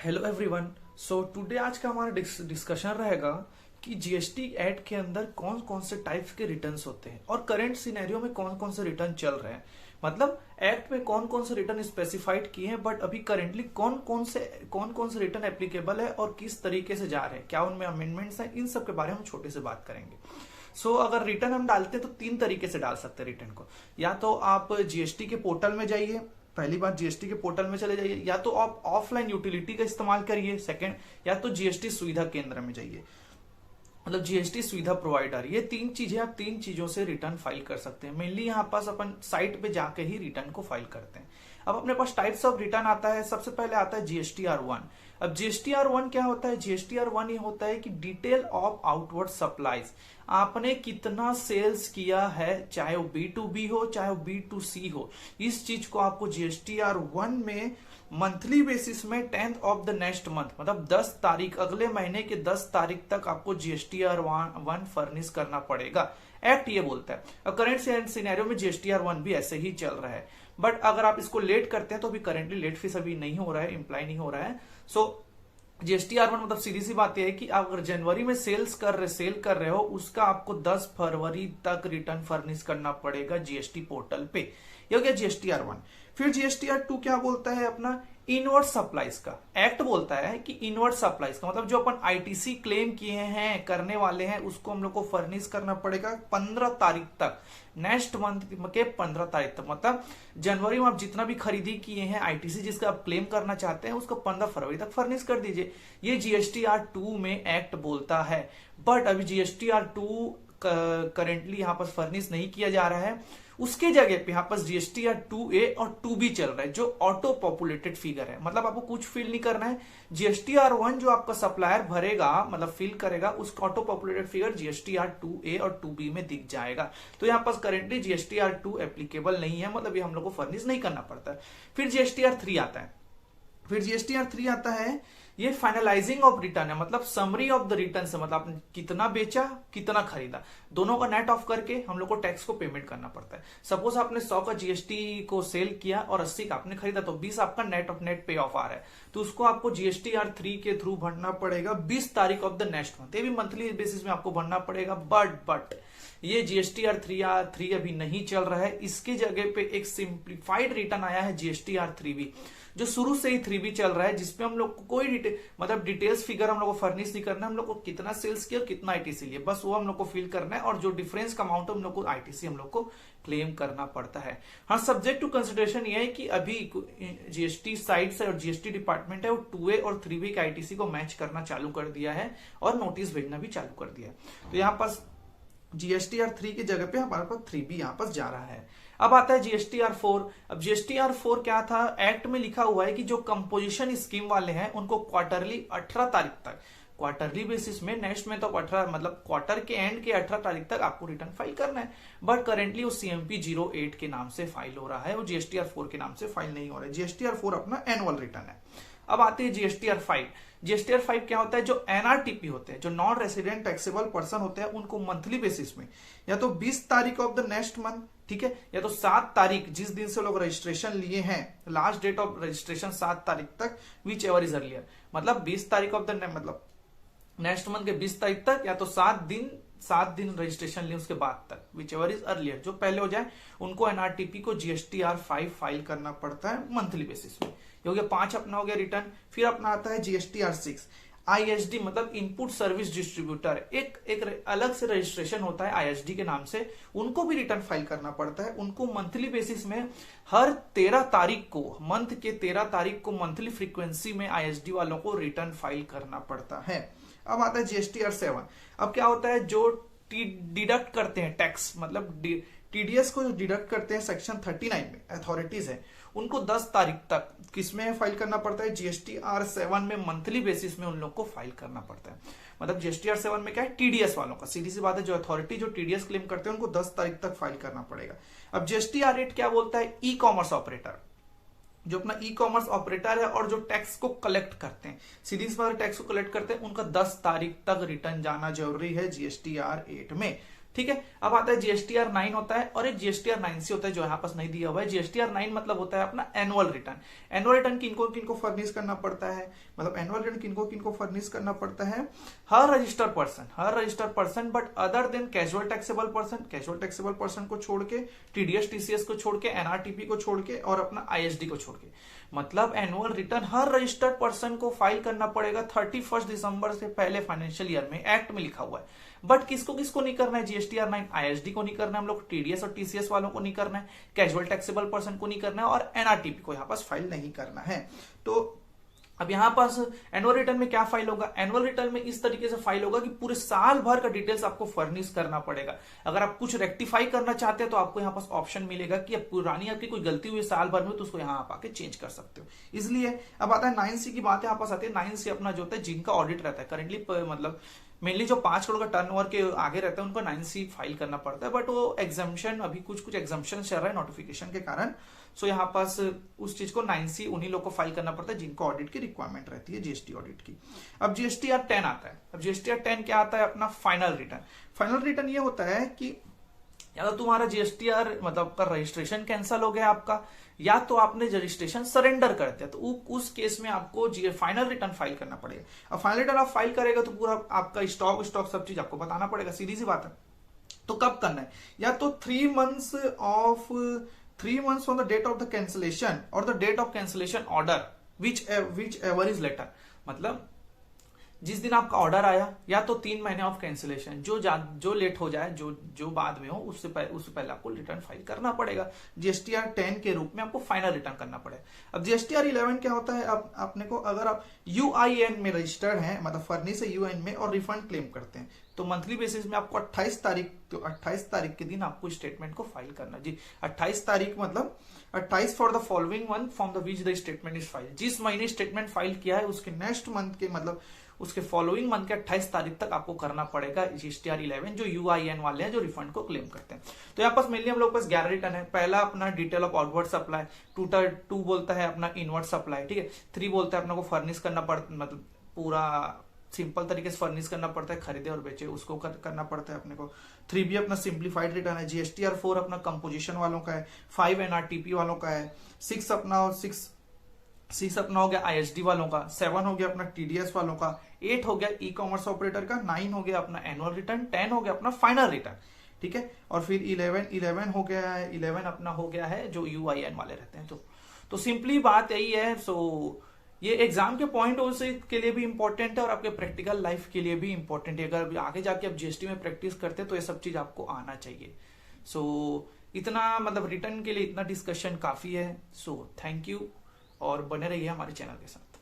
Hello everyone. So today आज का हमारा डिस्कशन रहेगा कि जीएसटी एक्ट के अंदर कौन कौन से टाइप्स के रिटर्न्स होते हैं और करंट सिनेरियो में कौन कौन से रिटर्न चल रहे हैं। मतलब एक्ट में कौन कौन से रिटर्न स्पेसिफाइड किए हैं, बट अभी करेंटली कौन कौन से रिटर्न एप्लीकेबल है और किस तरीके से जा रहे हैं, क्या उनमें अमेंडमेंट्स हैं, इन सब के बारे में हम छोटे से बात करेंगे। अगर रिटर्न हम डालते हैं तो तीन तरीके से डाल सकते हैं रिटर्न को। या तो आप जीएसटी के पोर्टल में जाइए, पहली बात जीएसटी के पोर्टल में चले जाइए, या तो आप ऑफलाइन यूटिलिटी का इस्तेमाल करिए सेकंड, या तो जीएसटी सुविधा केंद्र में जाइए, मतलब जीएसटी सुविधा प्रोवाइडर। ये तीन चीजें, आप तीन चीजों से रिटर्न फाइल कर सकते हैं। मेनली यहाँ पास अपन साइट पे जाके ही रिटर्न को फाइल करते हैं। अब अपने पास टाइप्स ऑफ रिटर्न आता है। सबसे पहले आता है जीएसटीआर1। अब जीएसटीआर1 क्या होता है? जीएसटीआर1 ये होता है कि डिटेल ऑफ आउटवर्ड सप्लाईज, आपने कितना सेल्स किया है, चाहे वो B2B हो चाहे वो B2C हो, इस चीज को आपको जीएसटीआर1 में मंथली बेसिस में 10th of the next month, मतलब 10 तारीख, अगले महीने के 10 तारीख तक आपको जीएसटीआर1 फर्निश करना पड़ेगा। एक्ट ये बोलता है। अब करेंट सिनेरियो में जीएसटीआर1 भी ऐसे ही चल रहा है, बट अगर आप इसको लेट करते हैं तो अभी करेंटली लेट फीस अभी नहीं हो रहा है, इंप्लाई नहीं हो रहा है। जीएसटीआर1 मतलब सीधी सी बात यह है कि आप अगर जनवरी में सेल कर रहे हो, उसका आपको 10 फरवरी तक रिटर्न फर्निश करना पड़ेगा जीएसटी पोर्टल पे। ये हो गया जीएसटीआर1। फिर जीएसटीआर2 क्या बोलता है? अपना इनवर्ड सप्लाईज का एक्ट बोलता है कि इनवर्ड सप्लाईज का मतलब जो अपन आईटीसी क्लेम किए हैं, करने वाले हैं, उसको हम लोग को फर्निश करना पड़ेगा 15 तारीख तक, नेक्स्ट मंथ के 15 तारीख तक। मतलब जनवरी में आप जितना भी खरीदी किए हैं आईटीसी जिसका आप क्लेम करना चाहते हैं, उसको 15 फरवरी तक फर्निश कर दीजिए। ये जीएसटीआर2 में एक्ट बोलता है। बट अभी जीएसटीआर2 करेंटली यहाँ पर फर्निश नहीं किया जा रहा है। उसके जगह पे यहाँ पर जीएसटीआर2A और 2B चल रहा है, जो ऑटो पॉपुलेटेड फिगर है। मतलब आपको कुछ फिल नहीं करना है। जीएसटीआर1 जो आपका सप्लायर भरेगा, मतलब फिल करेगा, उसका ऑटो पॉपुलेटेड फिगर जीएसटीआर2A और 2B में दिख जाएगा। तो यहाँ पर करेंटली जीएसटीआर2 एप्लीकेबल नहीं है, मतलब ये हम लोग को फर्निश नहीं करना पड़ता है। फिर जीएसटीआर3 आता है। ये फाइनलाइजिंग ऑफ रिटर्न है, मतलब समरी ऑफ द रिटर्न से, मतलब आपने कितना बेचा कितना खरीदा, दोनों का नेट ऑफ करके हम लोग को टैक्स को पेमेंट करना पड़ता है। सपोज आपने 100 का जीएसटी को सेल किया और 80 का आपने खरीदा, तो 20 आपका नेट पे ऑफ आ रहा है, तो उसको आपको जीएसटीआर3 के थ्रू भरना पड़ेगा 20 तारीख ऑफ द नेक्स्ट मंथ। ये भी मंथली बेसिस में आपको भरना पड़ेगा। बट ये जीएसटीआर3 अभी नहीं चल रहा है। इसके जगह पे एक सिंप्लीफाइड रिटर्न आया है जीएसटीआर3B, जो शुरू से ही 3B चल रहा है, जिसपे हम लोग को कोई डिटेल्स फिगर हम लोग को फर्निश नहीं करना है। हम लोग को कितना सेल्स किया और कितना आईटीसी लिया, बस वो हम लोग को फिल करना है, और जो डिफरेंस का अमाउंट हम लोग को आईटीसी हम लोग को क्लेम करना पड़ता है। हाँ, सब्जेक्ट टू कंसिडरेशन ये है कि अभी जीएसटी साइड से और जीएसटी डिपार्टमेंट है वो 2A और 3B के आईटीसी को मैच करना चालू कर दिया है और नोटिस भेजना भी चालू कर दिया है। तो यहाँ पर जीएसटीआर3 की जगह पे हमारे पास 3B यहाँ पर जा रहा है। अब आता है जीएसटीआर4। अब जीएसटीआर4 क्या था? एक्ट में लिखा हुआ है कि जो कंपोजिशन स्कीम वाले हैं उनको क्वार्टरली 18 तारीख तक, क्वार्टरली बेसिस में, नेक्स्ट में तो 18, मतलब क्वार्टर के एंड के 18 तारीख तक आपको रिटर्न फाइल करना है। बट करेंटली वो CMP 08 के नाम से फाइल हो रहा है, वो जीएसटीआर4 के नाम से फाइल नहीं हो रहा है। जीएसटीआर4 अपना एनुअल रिटर्न है। अब आते हैं जीएसटीआर5। जीएसटीआर5 क्या होता है? जो एनआरटीपी होते हैं, जो नॉन रेसिडेंट टैक्सेबल पर्सन होते हैं, उनको मंथली बेसिस में या तो 20 तारीख ऑफ द नेक्स्ट मंथ, ठीक है, या तो 7 तारीख, जिस दिन से लोग रजिस्ट्रेशन लिए हैं, लास्ट डेट ऑफ रजिस्ट्रेशन 7 तारीख तक, विच एवर इज अर्लियर, मतलब 20 तारीख ऑफ द मतलब नेक्स्ट मंथ के 20 तारीख तक, या तो 7 दिन रजिस्ट्रेशन लिए उसके बाद तक, विच एवर इज अर्लियर, जो पहले हो जाए, उनको एनआरटीपी को जीएसटीआर5 फाइल करना पड़ता है मंथली बेसिस में। ये हो गया 5 अपना हो गया रिटर्न। फिर अपना आता है जीएसटीआर6। आईएसडी मतलब इनपुट सर्विस डिस्ट्रीब्यूटर, एक अलग से रजिस्ट्रेशन होता है आईएसडी के नाम से, उनको भी रिटर्न फाइल करना पड़ता है। उनको मंथली बेसिस में हर 13 तारीख को, मंथ के 13 तारीख को मंथली फ्रीक्वेंसी में आईएसडी वालों को रिटर्न फाइल करना पड़ता है। अब आता है जीएसटीआर7। अब क्या होता है? जो डिडक्ट करते हैं टैक्स, मतलब टीडीएस को जो डिडक्ट करते हैं सेक्शन 39 में अथॉरिटीज है, उनको 10 तारीख तक किसमें फाइल करना पड़ता है? जीएसटीआर7 में मंथली बेसिस में उन लोग को फाइल करना पड़ता है। मतलब जीएसटीआर7 में क्या है? टीडीएस वालों का, सीधी सी बात है, जो अथॉरिटी जो टीडीएस क्लेम करते हैं उनको 10 तारीख तक फाइल करना पड़ेगा। अब जीएसटीआर8 क्या बोलता है? ई कॉमर्स ऑपरेटर, जो अपना ई कॉमर्स ऑपरेटर है और जो टैक्स को कलेक्ट करते हैं, सीधी सी बात, टैक्स को कलेक्ट करते हैं, उनका 10 तारीख तक रिटर्न जाना जरूरी है जीएसटीआर8 में। ठीक है। अब आता है जीएसटीआर 9 होता है और एक जीएसटीआर 9C होता है जो यहाँ पास नहीं दिया हुआ है। जीएसटीआर 9 मतलब होता है अपना एनुअल रिटर्न। एनुअल रिटर्न किनको किनको फर्निश करना पड़ता है, मतलब एनुअल रिटर्न किनको किनको फर्निश करना पड़ता है, हर registered person but other than casual taxable person को छोड़ के, टीडीएस टीसीएस को छोड़ के, एनआरटीपी को छोड़ के और अपना आईएसडी को छोड़ के। मतलब एनुअल रिटर्न हर रजिस्टर्ड पर्सन को फाइल करना पड़ेगा 31 दिसंबर से पहले फाइनेंशियल ईयर में, एक्ट में लिखा हुआ है। बट किसको किसको नहीं करना है, जीएसटीआर 9 आईएसडी को नहीं करना है हम लोग, टीडीएस और टीसीएस वालों को नहीं करना है, कैजुअल टैक्सेबल पर्सन को नहीं करना है और एनआरटीपी को यहाँ पास फाइल नहीं करना है। तो अब यहां पास एनुअल रिटर्न में क्या फाइल होगा, एनुअल रिटर्न में इस तरीके से फाइल होगा कि पूरे साल भर का डिटेल्स आपको फर्निश करना पड़ेगा। अगर आप कुछ रेक्टिफाई करना चाहते हैं तो आपको यहाँ पास ऑप्शन मिलेगा कि अब पुरानी आपकी कोई गलती हुई साल भर में तो उसको यहाँ आप आके चेंज कर सकते हो। इसलिए अब आता है 9C की बात यहाँ पास आती है। 9C अपना जो होता है जिनका ऑडिट रहता है करेंटली, मतलब मेनली जो 5 करोड़ का टर्नओवर के आगे रहता है उनको 9C फाइल करना पड़ता है। बट वो एग्जाम्पशन, अभी कुछ एग्जाम्पशन चल रहा है नोटिफिकेशन के कारण, सो यहाँ पास उस चीज को 9C उन्हीं लोग को फाइल करना पड़ता है जिनको ऑडिट की रिक्वायरमेंट रहती है, जीएसटी ऑडिट की। अब जीएसटीआर 10 आता है। अब जीएसटीआर 10 क्या आता है, अपना फाइनल रिटर्न। फाइनल रिटर्न ये होता है कि या तो तुम्हारा जीएसटीआर मतलब का रजिस्ट्रेशन कैंसिल हो गया आपका, या तो आपने रजिस्ट्रेशन सरेंडर कर दिया, तो उस केस में आपको फाइनल रिटर्न फाइल करना पड़ेगा। अब फाइनल रिटर्न आप फाइल करेगा तो पूरा आपका स्टॉक सब चीज आपको बताना पड़ेगा, सीधी सी बात है। तो कब करना है, या तो 3 months from the date of the cancellation or the date of cancellation order whichever is later। मतलब जिस दिन आपका ऑर्डर आया, या तो 3 महीने ऑफ कैंसिलेशन, जो लेट हो जाए, जो बाद में हो, उससे पहले आपको रिटर्न फाइल करना पड़ेगा। जीएसटीआर 10 के रूप में आपको फाइनल रिटर्न करना पड़ेगा। अब जीएसटीआर 11 क्या होता है, अब आपने को अगर आप यूआईएन में रजिस्टर्ड हैं, मतलब फर्निश है यूआईएन में और रिफंड क्लेम करते हैं, तो मंथली बेसिस में आपको 28 तारीख के दिन आपको स्टेटमेंट को फाइल करना जी। 28 तारीख मतलब 28 for the following month from the which the statement is file. जिस महीने स्टेटमेंट फाइल किया है उसके नेक्स्ट मंथ के, मतलब उसके फॉलोइंग मंथ के 28 तारीख तक आपको करना पड़ेगा जीएसटीआर 11, जो यूआईएन वाले हैं, जो रिफंड को क्लेम करते हैं। तो यहाँ पास मेनली हम लोग पास 11 रिटर्न है। पहला अपना डिटेल ऑफ आउटवर्ड सप्लाई, 2 बोलता है अपना इनवर्ड सप्लाई, ठीक है। 3 बोलता है अपना को फर्निश करना पड़ता, मतलब पूरा सिंपल तरीके से फर्निश करना पड़ता है, खरीदे और बेचे उसको करना पड़ता है अपने को। 3B अपना सिंप्लीफाइड रिटर्न है। जीएसटीआर 4 अपना कंपोजिशन वालों का है। 5 एनआरटीपी वालों का है। 6 अपना हो गया आईएसडी वालों का। 7 हो गया अपना टीडीएस वालों का। 8 हो गया ई कॉमर्स ऑपरेटर का। 9 हो गया अपना एनुअल रिटर्न। 10 हो गया अपना फाइनल रिटर्न, ठीक है। और फिर 11 हो गया है। 11 अपना हो गया है जो यूआईएन वाले रहते हैं। तो सिंपली बात यही है। सो ये एग्जाम के पॉइंट के लिए भी इंपॉर्टेंट है और आपके प्रैक्टिकल लाइफ के लिए भी इंपॉर्टेंट है। अगर आगे जाके आप जीएसटी में प्रैक्टिस करते हैं तो ये सब चीज आपको आना चाहिए। सो इतना, मतलब रिटर्न के लिए इतना डिस्कशन काफी है। सो थैंक यू और बने रहिए हमारे चैनल के साथ।